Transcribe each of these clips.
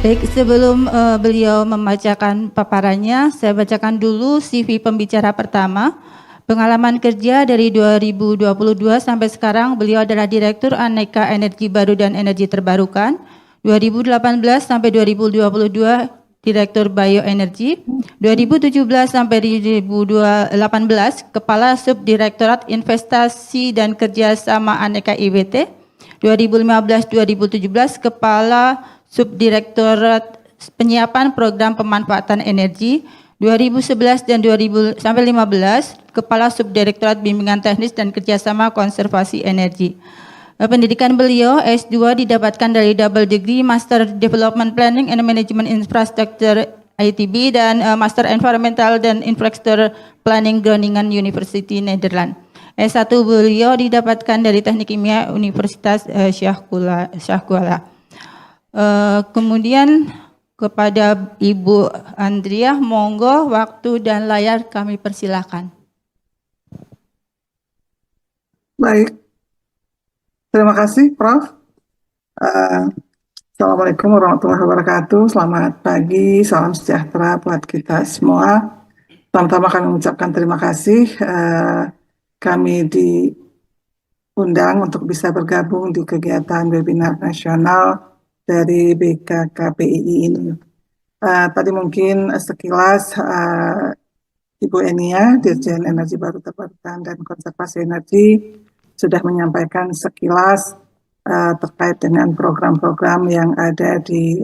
Baik, sebelum beliau membacakan paparannya, saya bacakan dulu CV pembicara pertama. Pengalaman kerja dari 2022 sampai sekarang, beliau adalah Direktur Aneka Energi Baru dan Energi Terbarukan. 2018 sampai 2022, Direktur Bioenergi. 2017 sampai 2018, Kepala Subdirektorat Investasi dan Kerjasama Aneka IWT. 2015-2017, Kepala Subdirektorat Penyiapan Program Pemanfaatan Energi. 2011 dan 2000 sampai 15, Kepala Subdirektorat Bimbingan Teknis dan Kerjasama Konservasi Energi. Pendidikan beliau S2 didapatkan dari double degree Master Development Planning and Management Infrastructure ITB dan Master Environmental dan Infrastructure Planning Groningen University Nederland. S1 beliau didapatkan dari Teknik Kimia Universitas Syahkuala. Kemudian kepada Ibu Andria, monggo waktu dan layar kami persilakan. Baik, terima kasih Prof. Assalamualaikum warahmatullahi wabarakatuh. Selamat pagi, salam sejahtera buat kita semua. Pertama-tama kami mengucapkan terima kasih kami diundang untuk bisa bergabung di kegiatan webinar nasional dari BKKPII ini. Tadi mungkin sekilas Ibu Enia, Dirjen Energi Baru Terbarukan dan Konservasi Energi, sudah menyampaikan sekilas terkait dengan program-program yang ada di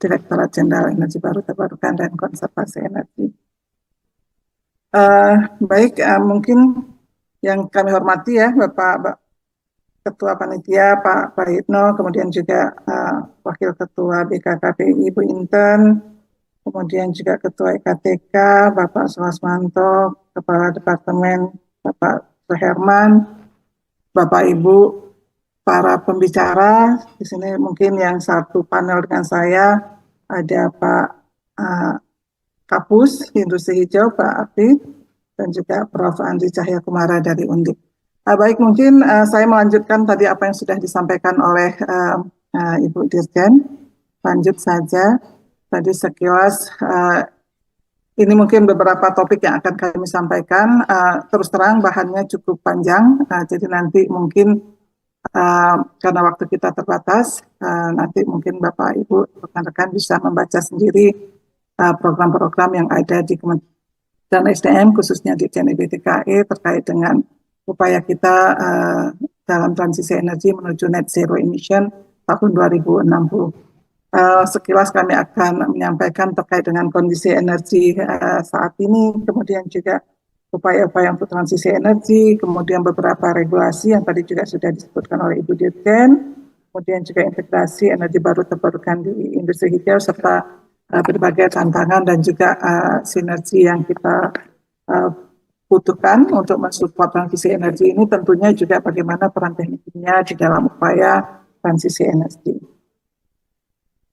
Direktorat Jenderal Energi Baru Terbarukan dan Konservasi Energi. Baik, mungkin yang kami hormati ya Bapak Ketua Panitia Pak Hitno, kemudian juga Wakil Ketua BKKPI Ibu Inten, kemudian juga Ketua EKTK Bapak Suhasmanto, Kepala Departemen Bapak Suherman, Bapak Ibu, para pembicara di sini mungkin yang satu panel dengan saya ada Pak Kapus Industri Hijau Pak Afif dan juga Prof. Andri Cahyakumara dari Undip. Baik, mungkin saya melanjutkan tadi apa yang sudah disampaikan oleh Ibu Dirjen. Lanjut saja, tadi sekilas ini mungkin beberapa topik yang akan kami sampaikan. Terus terang bahannya cukup panjang, jadi nanti mungkin karena waktu kita terbatas, nanti mungkin Bapak Ibu rekan-rekan bisa membaca sendiri program-program yang ada di Kementerian SDM, khususnya di JNEBTKE terkait dengan upaya kita dalam transisi energi menuju net zero emission tahun 2060. Sekilas kami akan menyampaikan terkait dengan kondisi energi saat ini, kemudian juga upaya-upaya untuk transisi energi, kemudian beberapa regulasi yang tadi juga sudah disebutkan oleh Ibu Dirjen, kemudian juga integrasi energi baru terbarukan di industri hijau, serta berbagai tantangan dan juga sinergi yang kita butuhkan untuk mensupport transisi energi ini, tentunya juga bagaimana peran teknik kimia di dalam upaya transisi energi.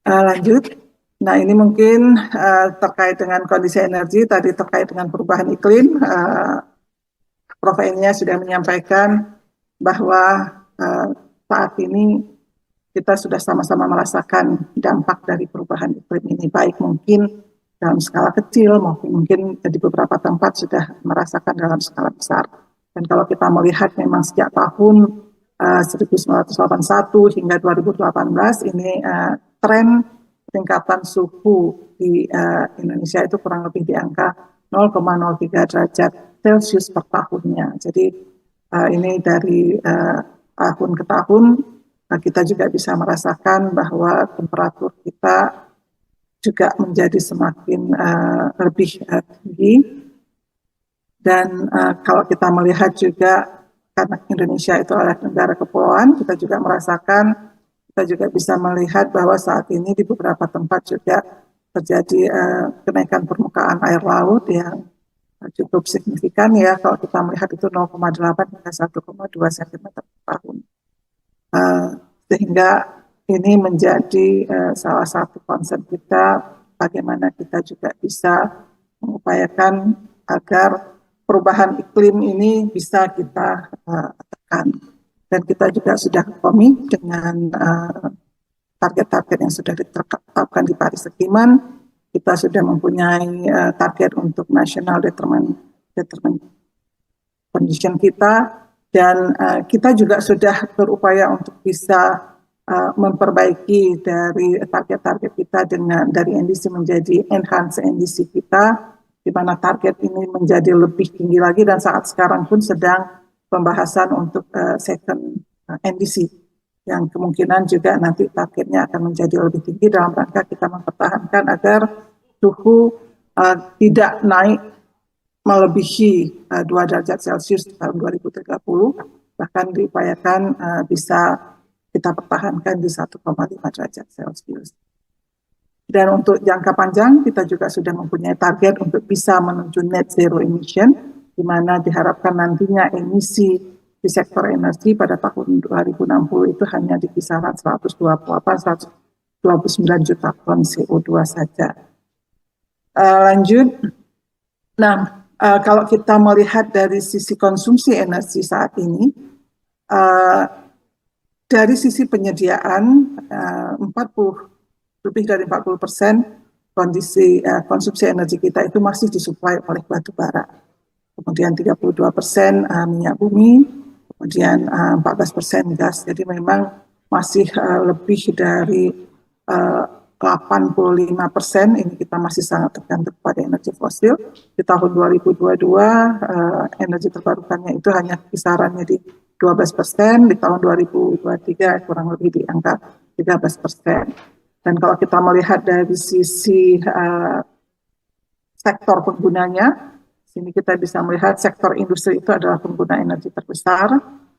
Lanjut. Nah, ini mungkin terkait dengan kondisi energi, tadi terkait dengan perubahan iklim, Prof. Enia sudah menyampaikan bahwa saat ini kita sudah sama-sama merasakan dampak dari perubahan iklim ini, baik mungkin dalam skala kecil maupun mungkin di beberapa tempat sudah merasakan dalam skala besar. Dan kalau kita melihat memang sejak tahun 1981 hingga 2018 ini tren peningkatan suhu di Indonesia itu kurang lebih di angka 0,03 derajat Celcius per tahunnya. Jadi ini dari tahun ke tahun kita juga bisa merasakan bahwa temperatur kita juga menjadi semakin lebih tinggi. Dan kalau kita melihat juga karena Indonesia itu adalah negara kepulauan, kita juga merasakan, kita juga bisa melihat bahwa saat ini di beberapa tempat juga terjadi kenaikan permukaan air laut yang cukup signifikan ya, kalau kita melihat itu 0,8 hingga 1,2 cm per tahun. Sehingga ini menjadi salah satu concern kita, bagaimana kita juga bisa mengupayakan agar perubahan iklim ini bisa kita tekan. Dan kita juga sudah komit dengan target-target yang sudah ditetapkan di Paris Agreement. Kita sudah mempunyai target untuk national determined condition kita, dan kita juga sudah berupaya untuk bisa memperbaiki dari target-target kita dari NDC menjadi enhance NDC kita, di mana target ini menjadi lebih tinggi lagi, dan saat sekarang pun sedang pembahasan untuk second NDC yang kemungkinan juga nanti targetnya akan menjadi lebih tinggi dalam rangka kita mempertahankan agar suhu tidak naik melebihi 2 derajat Celcius di tahun 2030, bahkan diupayakan bisa kita pertahankan di 1,5 derajat Celcius. Dan untuk jangka panjang kita juga sudah mempunyai target untuk bisa menuju net zero emission, di mana diharapkan nantinya emisi di sektor energi pada tahun 2060 itu hanya di kisaran 129 juta ton CO2 saja. Lanjut. Nah, kalau kita melihat dari sisi konsumsi energi saat ini, dari sisi penyediaan, lebih dari 40% konsumsi energi kita itu masih disuplai oleh batu bara. Kemudian 32% minyak bumi, kemudian 14% gas. Jadi memang masih lebih dari 85% ini kita masih sangat tergantung pada energi fosil. Di tahun 2022 energi terbarukannya itu hanya kisarannya di 12%, di tahun 2023 kurang lebih di angka 13%. Dan kalau kita melihat dari sisi sektor penggunanya, sini kita bisa melihat sektor industri itu adalah pengguna energi terbesar.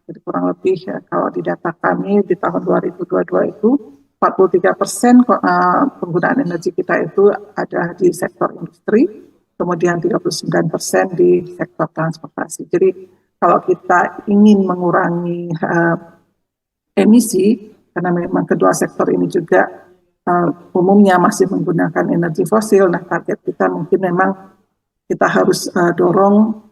Jadi kurang lebih kalau di data kami di tahun 2022 itu 43% penggunaan energi kita itu ada di sektor industri, kemudian 39% di sektor transportasi. Jadi kalau kita ingin mengurangi emisi, karena memang kedua sektor ini juga umumnya masih menggunakan energi fosil, nah target kita mungkin memang kita harus dorong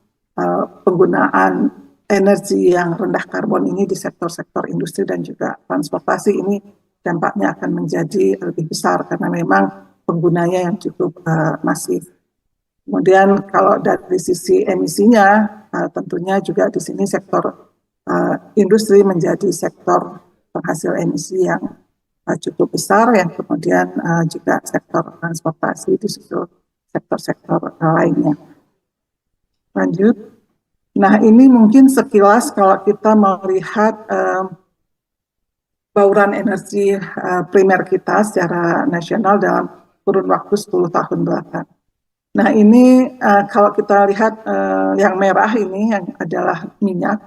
penggunaan energi yang rendah karbon ini di sektor-sektor industri dan juga transportasi. Ini dampaknya akan menjadi lebih besar karena memang penggunanya yang cukup masif. Kemudian kalau dari sisi emisinya, tentunya juga di sini sektor industri menjadi sektor penghasil emisi yang cukup besar, yang kemudian juga sektor transportasi disusul sektor-sektor lainnya. Lanjut. Nah, ini mungkin sekilas kalau kita melihat bauran energi primer kita secara nasional dalam kurun waktu 10 tahun belakang. Nah, ini kalau kita lihat yang merah ini yang adalah minyak.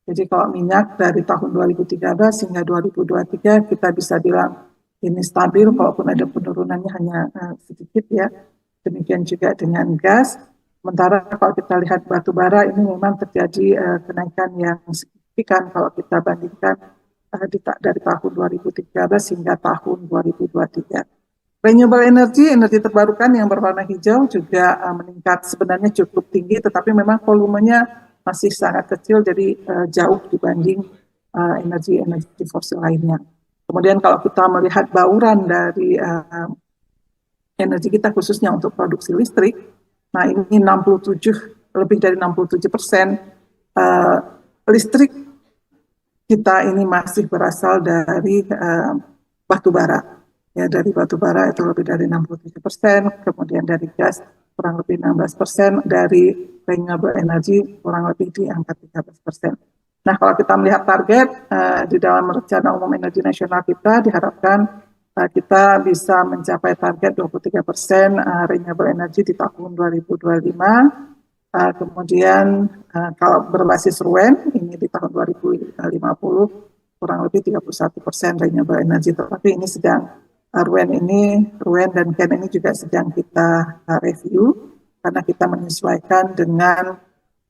Jadi kalau minyak dari tahun 2013 hingga 2023 kita bisa bilang ini stabil, walaupun ada penurunannya hanya sedikit ya. Demikian juga dengan gas. Sementara kalau kita lihat batu bara ini memang terjadi kenaikan yang signifikan kalau kita bandingkan dari tahun 2013 hingga tahun 2023. Renewable energy, energi terbarukan yang berwarna hijau juga meningkat sebenarnya cukup tinggi, tetapi memang volumenya masih sangat kecil, jadi jauh dibanding energi fosil lainnya. Kemudian kalau kita melihat bauran dari energi kita khususnya untuk produksi listrik, nah ini lebih dari 67% listrik kita ini masih berasal dari batu bara. Ya, dari batu bara itu lebih dari 67%, kemudian dari gas kurang lebih 16%, dari renewable energy kurang lebih di angka 13%. Nah, kalau kita melihat target di dalam rencana umum energi nasional kita, diharapkan kita bisa mencapai target 23% renewable energy di tahun 2025. Kemudian kalau berbasis RUEN, ini di tahun 2050 kurang lebih 31% renewable energy. Tetapi ini sedang RUEN dan CAN ini juga sedang kita review karena kita menyesuaikan dengan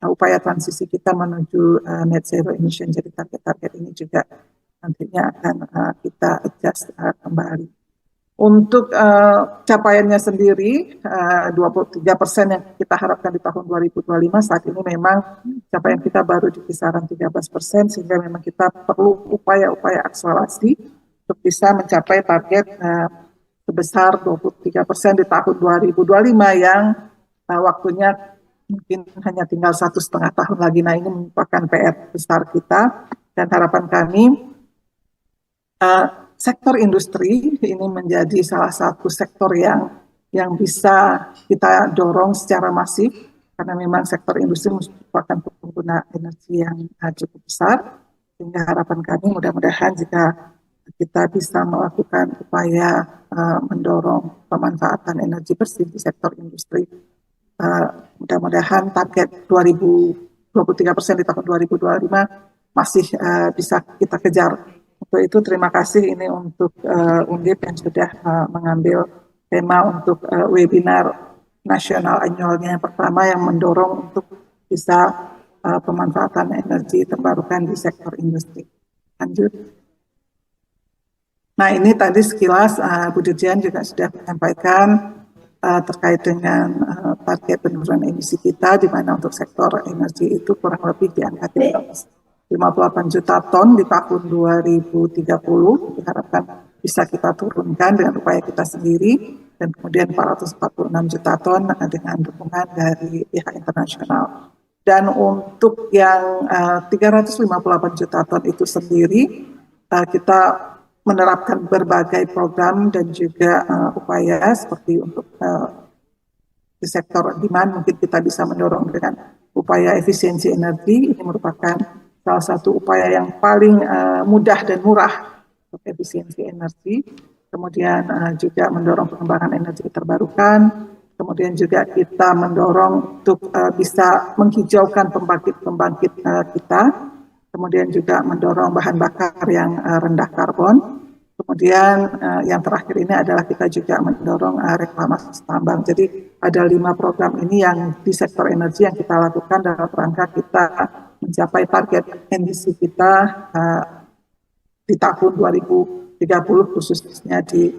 upaya transisi kita menuju net zero emission. Jadi target-target ini juga nantinya akan kita adjust kembali. Untuk capaiannya sendiri, 23% yang kita harapkan di tahun 2025, saat ini memang capaian kita baru di kisaran 13%, sehingga memang kita perlu upaya-upaya akselerasi untuk bisa mencapai target sebesar 23% di tahun 2025 yang waktunya mungkin hanya tinggal 1,5 tahun lagi. Nah, ini merupakan PR besar kita dan harapan kami sektor industri ini menjadi salah satu sektor yang bisa kita dorong secara masif karena memang sektor industri merupakan pengguna energi yang cukup besar, sehingga harapan kami mudah-mudahan jika kita bisa melakukan upaya mendorong pemanfaatan energi bersih di sektor industri, mudah-mudahan target 23% di tahun 2025 masih bisa kita kejar. Untuk itu terima kasih ini untuk Undip yang sudah mengambil tema untuk webinar nasional annualnya yang pertama yang mendorong untuk bisa pemanfaatan energi terbarukan di sektor industri. Lanjut. Nah, ini tadi sekilas Bu Dirjen juga sudah menyampaikan terkait dengan target penurunan emisi kita, di mana untuk sektor energi itu kurang lebih di angka 58 juta ton di tahun 2030, diharapkan bisa kita turunkan dengan upaya kita sendiri, dan kemudian 446 juta ton dengan dukungan dari pihak internasional. Dan untuk yang 358 juta ton itu sendiri, kita menerapkan berbagai program dan juga upaya seperti untuk di sektor demand mungkin kita bisa mendorong dengan upaya efisiensi energi. Ini merupakan salah satu upaya yang paling mudah dan murah untuk efisiensi energi. Kemudian juga mendorong pengembangan energi terbarukan. Kemudian juga kita mendorong untuk bisa menghijaukan pembangkit kita. Kemudian juga mendorong bahan bakar yang rendah karbon. Kemudian yang terakhir ini adalah kita juga mendorong reklamasi tambang. Jadi ada 5 program ini yang di sektor energi yang kita lakukan dalam rangka kita mencapai target emisi kita di tahun 2030 khususnya di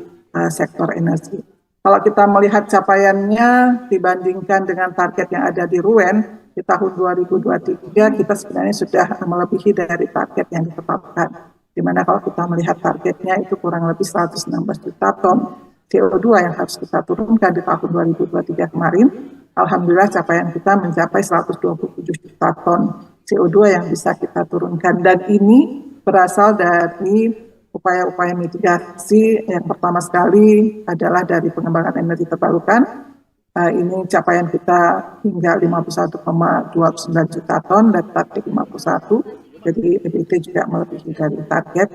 sektor energi. Kalau kita melihat capaiannya dibandingkan dengan target yang ada di RUEN di tahun 2023, kita sebenarnya sudah melebihi dari target yang ditetapkan. Di mana kalau kita melihat targetnya itu kurang lebih 116 juta ton CO2 yang harus kita turunkan di tahun 2023 kemarin. Alhamdulillah capaian kita mencapai 127 juta ton CO2 yang bisa kita turunkan. Dan ini berasal dari upaya-upaya mitigasi. Yang pertama sekali adalah dari pengembangan energi terbarukan. Ini capaian kita hingga 51,29 juta ton dan target 51. Jadi EBT juga melebihi dari target.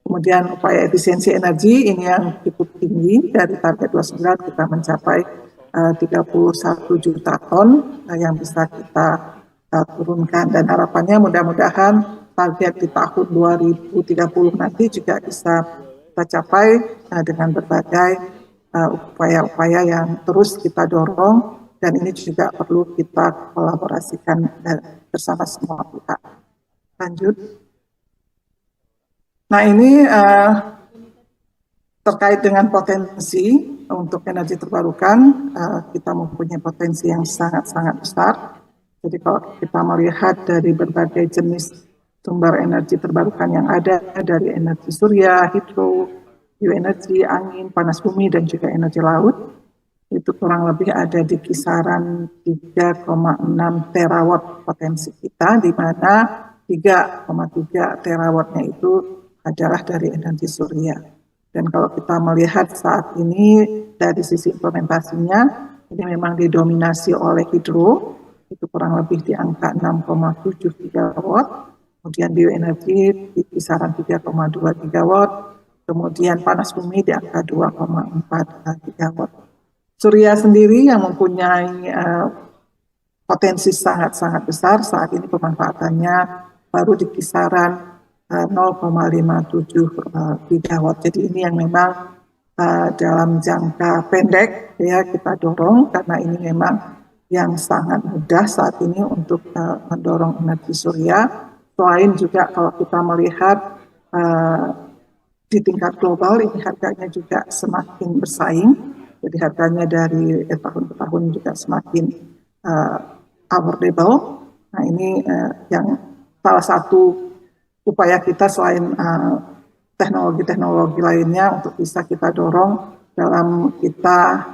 Kemudian upaya efisiensi energi ini yang cukup tinggi, dari target 29 kita mencapai 31 juta ton yang bisa kita turunkan, dan harapannya mudah-mudahan target di tahun 2030 nanti juga bisa kita capai dengan berbagai upaya-upaya yang terus kita dorong, dan ini juga perlu kita kolaborasikan bersama semua pihak. Lanjut. Nah, ini terkait dengan potensi untuk energi terbarukan, kita mempunyai potensi yang sangat-sangat besar. Jadi kalau kita melihat dari berbagai jenis sumber energi terbarukan yang ada, dari energi surya, hidro, bioenergi, angin, panas bumi, dan juga energi laut, itu kurang lebih ada di kisaran 3,6 terawatt potensi kita, di mana 3,3 terawattnya itu adalah dari energi surya. Dan kalau kita melihat saat ini dari sisi implementasinya, ini memang didominasi oleh hidro, itu kurang lebih di angka 6,7 gigawatt, kemudian bioenergi di kisaran 3,2 gigawatt, kemudian panas bumi di angka 2,4 gigawatt. Surya sendiri yang mempunyai potensi sangat-sangat besar, saat ini pemanfaatannya baru di kisaran 0,57 gigawatt. Jadi ini yang memang dalam jangka pendek ya kita dorong, karena ini memang yang sangat mudah saat ini untuk mendorong energi surya. Selain juga kalau kita melihat di tingkat global ini harganya juga semakin bersaing. Jadi harganya dari tahun ke tahun juga semakin affordable. Nah, ini yang salah satu upaya kita selain teknologi-teknologi lainnya untuk bisa kita dorong dalam kita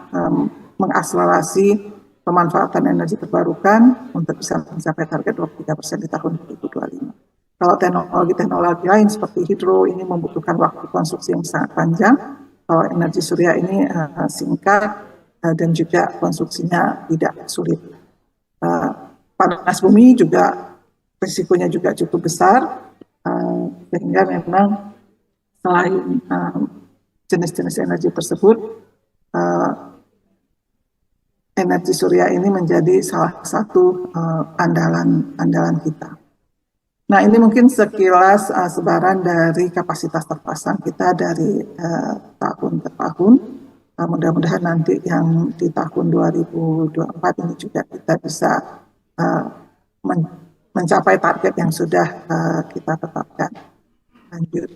mengakselerasi pemanfaatan energi terbarukan untuk bisa mencapai target 23% di tahun 2025. Kalau teknologi-teknologi lain seperti hidro ini membutuhkan waktu konstruksi yang sangat panjang, kalau energi surya ini singkat dan juga konstruksinya tidak sulit. Panas bumi juga risikonya juga cukup besar, sehingga memang selain jenis-jenis energi tersebut, energi surya ini menjadi salah satu andalan kita. Nah, ini mungkin sekilas sebaran dari kapasitas terpasang kita dari tahun ke tahun. Mudah-mudahan nanti yang di tahun 2024 ini juga kita bisa mencapai target yang sudah kita tetapkan. Lanjut.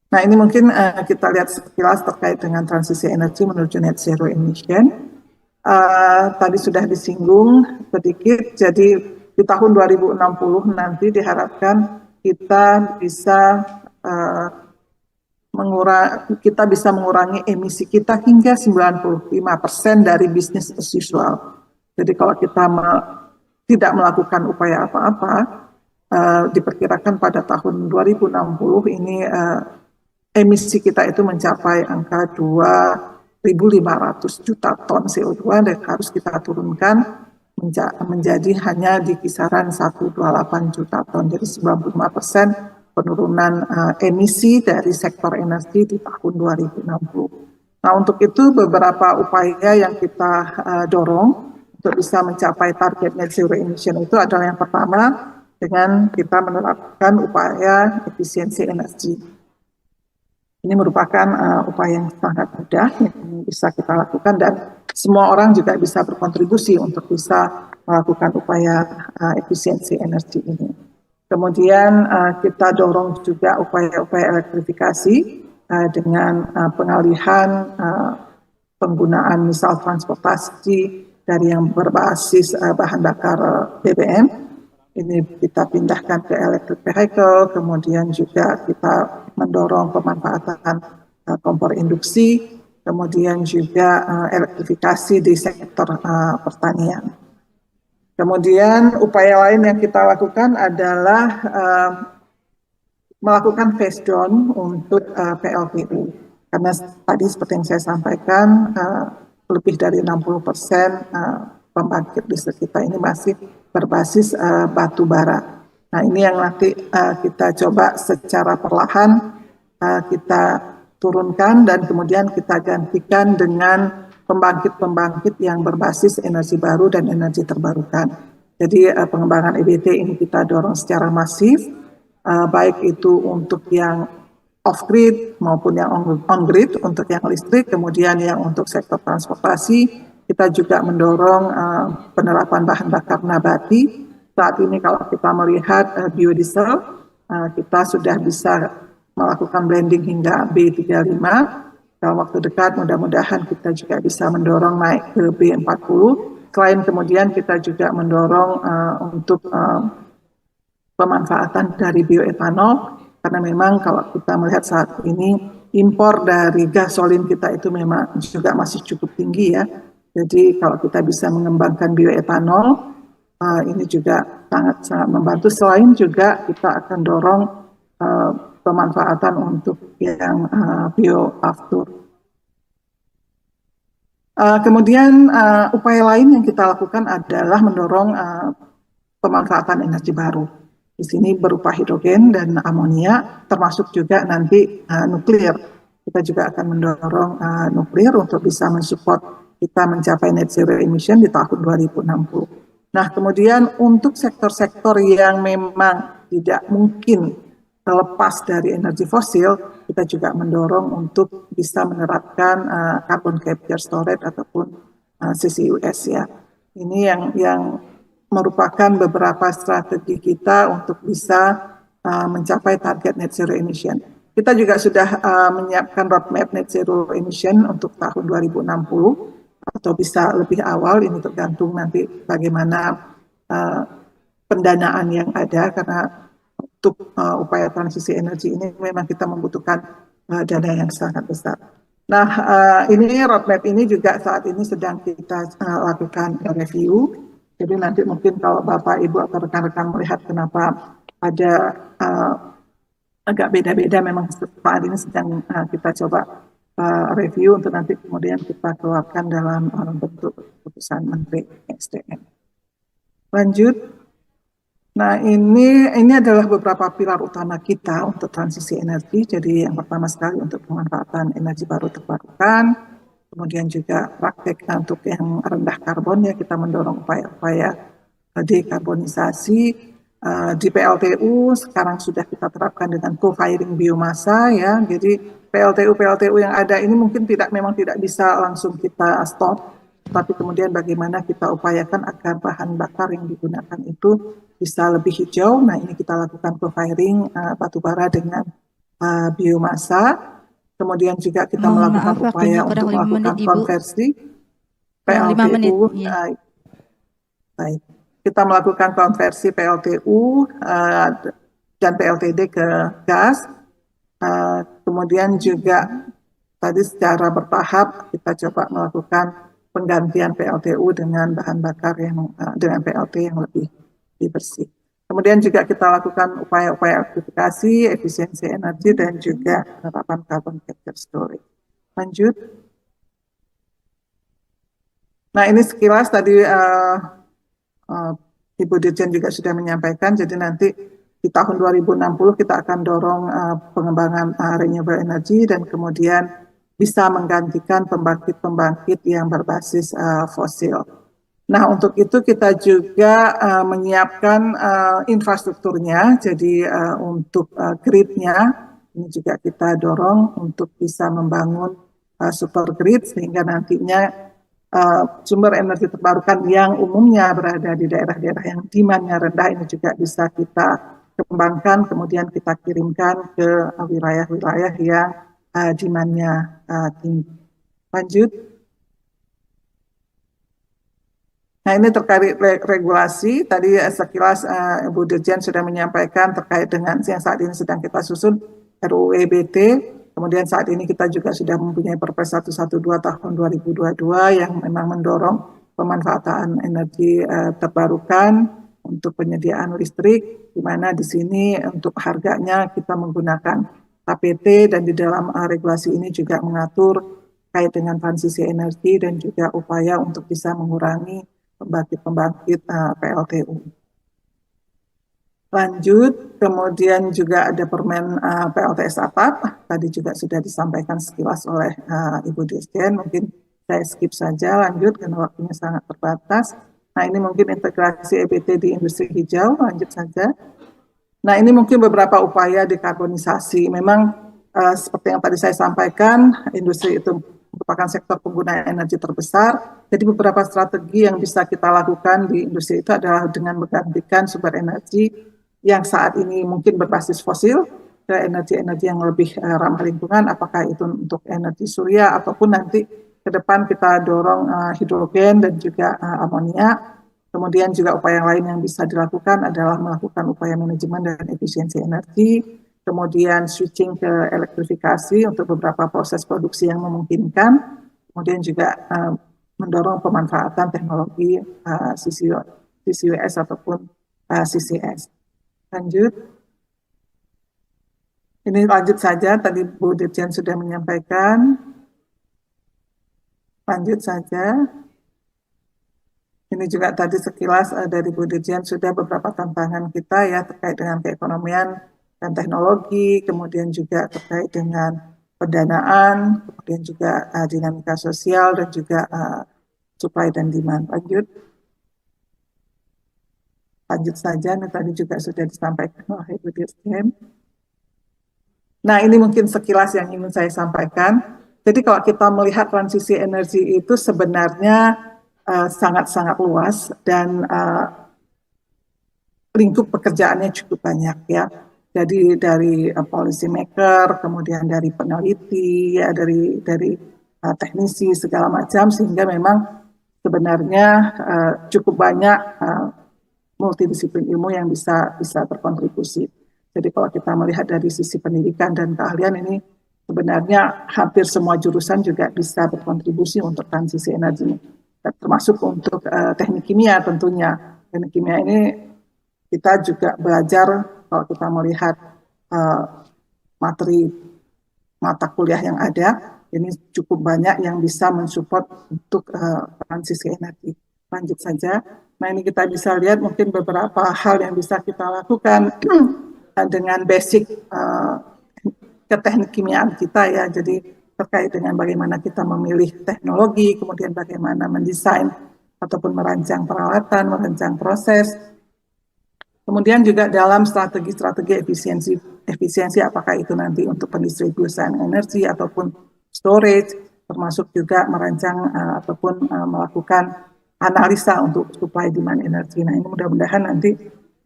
Nah, ini mungkin kita lihat sekilas terkait dengan transisi energi menuju net zero emission. Tadi sudah disinggung sedikit, jadi di tahun 2060 nanti diharapkan kita bisa mengurangi emisi kita hingga 95% dari business as usual. Jadi kalau kita tidak melakukan upaya apa-apa, diperkirakan pada tahun 2060 ini emisi kita itu mencapai angka 2.500 juta ton CO2 dan harus kita turunkan menjadi hanya di kisaran 128 juta ton. Jadi 95% penurunan emisi dari sektor energi di tahun 2060. Nah, untuk itu beberapa upaya yang kita dorong untuk bisa mencapai target net zero emission itu adalah yang pertama dengan kita menerapkan upaya efisiensi energi. Ini merupakan upaya yang sangat mudah yang bisa kita lakukan dan semua orang juga bisa berkontribusi untuk bisa melakukan upaya efisiensi energi ini. Kemudian kita dorong juga upaya-upaya elektrifikasi dengan pengalihan penggunaan misal transportasi dari yang berbasis bahan bakar BBM. Ini kita pindahkan ke electric vehicle, kemudian juga kita mendorong pemanfaatan kompor induksi, kemudian juga elektrifikasi di sektor pertanian. Kemudian upaya lain yang kita lakukan adalah melakukan phase down untuk PLTU. Karena tadi seperti yang saya sampaikan, lebih dari 60% pembangkit listrik kita ini masih berbasis batu bara. Nah, ini yang nanti kita coba secara perlahan kita turunkan dan kemudian kita gantikan dengan pembangkit-pembangkit yang berbasis energi baru dan energi terbarukan. Jadi pengembangan EBT ini kita dorong secara masif, baik itu untuk yang off-grid maupun yang on-grid, untuk yang listrik, kemudian yang untuk sektor transportasi. Kita juga mendorong penerapan bahan bakar nabati. Saat ini kalau kita melihat biodiesel, kita sudah bisa melakukan blending hingga B35. Dalam waktu dekat mudah-mudahan kita juga bisa mendorong naik ke B40. Selain kemudian kita juga mendorong untuk pemanfaatan dari bioetanol, karena memang kalau kita melihat saat ini impor dari gasolin kita itu memang juga masih cukup tinggi ya. Jadi kalau kita bisa mengembangkan bioetanol, ini juga sangat membantu. Selain juga kita akan dorong pemanfaatan untuk yang bioaftur. Kemudian upaya lain yang kita lakukan adalah mendorong pemanfaatan energi baru. Di sini berupa hidrogen dan amonia, termasuk juga nanti nuklir. Kita juga akan mendorong nuklir untuk bisa mensupport kita mencapai net zero emission di tahun 2060. Nah, kemudian untuk sektor-sektor yang memang tidak mungkin terlepas dari energi fosil, kita juga mendorong untuk bisa menerapkan carbon capture storage ataupun CCUS ya. Ini yang merupakan beberapa strategi kita untuk bisa mencapai target net zero emission. Kita juga sudah menyiapkan roadmap net zero emission untuk tahun 2060 atau bisa lebih awal, ini tergantung nanti bagaimana pendanaan yang ada, karena untuk upaya transisi energi ini memang kita membutuhkan dana yang sangat besar. Nah, ini roadmap ini juga saat ini sedang kita lakukan review. Jadi nanti mungkin kalau Bapak, Ibu, atau rekan-rekan melihat kenapa ada agak beda-beda, memang saat ini sedang kita coba review untuk nanti kemudian kita keluarkan dalam bentuk keputusan Menteri SDM. Lanjut. Nah, ini adalah beberapa pilar utama kita untuk transisi energi. Jadi yang pertama sekali untuk pemanfaatan energi baru terbarukan, kemudian juga praktek untuk yang rendah karbon, ya kita mendorong upaya-upaya dekarbonisasi. Di PLTU sekarang sudah kita terapkan dengan co-firing biomasa, ya. Jadi PLTU yang ada ini mungkin memang tidak bisa langsung kita stop, tapi kemudian bagaimana kita upayakan agar bahan bakar yang digunakan itu bisa lebih hijau. Nah, ini kita lakukan co-firing batubara dengan biomasa. Kemudian juga kita melakukan upaya untuk melakukan konversi PLTU. Baik, kita melakukan konversi PLTU dan PLTD ke gas. Kemudian juga tadi secara bertahap kita coba melakukan penggantian PLTU dengan bahan bakar dengan PLT yang lebih bersih. Kemudian juga kita lakukan upaya-upaya elektrifikasi, efisiensi energi, dan juga penerapan carbon capture storage. Lanjut. Nah, ini sekilas tadi Ibu Dirjen juga sudah menyampaikan, jadi nanti di tahun 2060 kita akan dorong pengembangan renewable energy dan kemudian bisa menggantikan pembangkit-pembangkit yang berbasis fosil. Nah, untuk itu kita juga menyiapkan infrastrukturnya, jadi untuk grid-nya ini juga kita dorong untuk bisa membangun super grid sehingga nantinya sumber energi terbarukan yang umumnya berada di daerah-daerah yang demand-nya rendah ini juga bisa kita kembangkan, kemudian kita kirimkan ke wilayah-wilayah yang demand-nya tinggi. Lanjut. Nah, ini terkait regulasi, tadi sekilas Ibu Dirjen sudah menyampaikan terkait dengan yang saat ini sedang kita susun RUU EBT, kemudian saat ini kita juga sudah mempunyai Perpres 112 tahun 2022 yang memang mendorong pemanfaatan energi terbarukan untuk penyediaan listrik, di mana di sini untuk harganya kita menggunakan KPT dan di dalam regulasi ini juga mengatur terkait dengan transisi energi dan juga upaya untuk bisa mengurangi pembangkit PLTU. Lanjut, kemudian juga ada Permen PLTS atap, tadi juga sudah disampaikan sekilas oleh Ibu Dirjen, mungkin saya skip saja, lanjut karena waktunya sangat terbatas. Nah, ini mungkin integrasi EBT di industri hijau, lanjut saja. Nah, ini mungkin beberapa upaya dekarbonisasi. Memang seperti yang tadi saya sampaikan, industri itu merupakan sektor pengguna energi terbesar. Jadi beberapa strategi yang bisa kita lakukan di industri itu adalah dengan menggantikan sumber energi yang saat ini mungkin berbasis fosil ke energi-energi yang lebih ramah lingkungan, apakah itu untuk energi surya ataupun nanti ke depan kita dorong hidrogen dan juga amonia. Kemudian juga upaya yang lain yang bisa dilakukan adalah melakukan upaya manajemen dan efisiensi energi, kemudian switching ke elektrifikasi untuk beberapa proses produksi yang memungkinkan, kemudian juga mendorong pemanfaatan teknologi CCUS ataupun CCS. Lanjut. Ini lanjut saja, tadi Bu Dirjen sudah menyampaikan. Lanjut saja. Ini juga tadi sekilas dari Bu Dirjen sudah beberapa tantangan kita ya terkait dengan keekonomian dan teknologi, kemudian juga terkait dengan pendanaan, kemudian juga dinamika sosial dan juga supply dan demand. Lanjut saja, ini tadi juga sudah disampaikan oleh Ibu Dirjen. Nah, ini mungkin sekilas yang ingin saya sampaikan. Jadi kalau kita melihat transisi energi itu sebenarnya sangat-sangat luas dan lingkup pekerjaannya cukup banyak ya. Jadi dari policy maker, kemudian dari peneliti, ya dari teknisi segala macam, sehingga memang sebenarnya cukup banyak multidisiplin ilmu yang bisa berkontribusi. Jadi kalau kita melihat dari sisi pendidikan dan keahlian ini sebenarnya hampir semua jurusan juga bisa berkontribusi untuk transisi energi, termasuk untuk teknik kimia tentunya. Teknik kimia ini kita juga belajar kalau kita melihat materi mata kuliah yang ada, ini cukup banyak yang bisa mensupport untuk transisi energi. Lanjut saja. Nah ini kita bisa lihat mungkin beberapa hal yang bisa kita lakukan dengan basic keteknik kimiaan kita ya. Jadi terkait dengan bagaimana kita memilih teknologi, kemudian bagaimana mendesain ataupun merancang peralatan, merancang proses. Kemudian juga dalam strategi-strategi efisiensi apakah itu nanti untuk pendistribusian energi ataupun storage, termasuk juga merancang ataupun melakukan analisa untuk supply demand energi. Nah ini mudah-mudahan nanti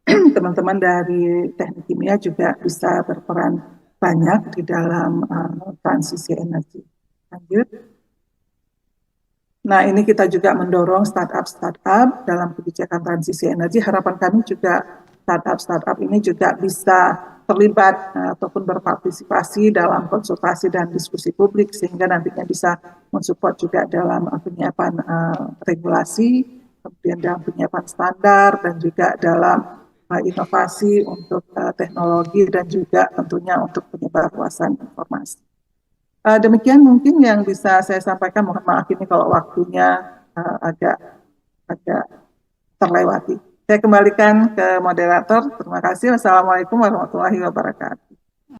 teman-teman dari teknik kimia juga bisa berperan banyak di dalam transisi energi. Lanjut. Nah ini kita juga mendorong startup dalam kebijakan transisi energi. Harapan kami juga startup ini juga bisa terlibat ataupun berpartisipasi dalam konsultasi dan diskusi publik sehingga nantinya bisa mensupport juga dalam penyiapan regulasi, kemudian dalam penyiapan standar dan juga dalam inovasi untuk teknologi dan juga tentunya untuk penyebarluasan informasi. Demikian mungkin yang bisa saya sampaikan. Mohon maaf ini kalau waktunya agak terlewati. Saya kembalikan ke moderator. Terima kasih. Wassalamualaikum warahmatullahi wabarakatuh.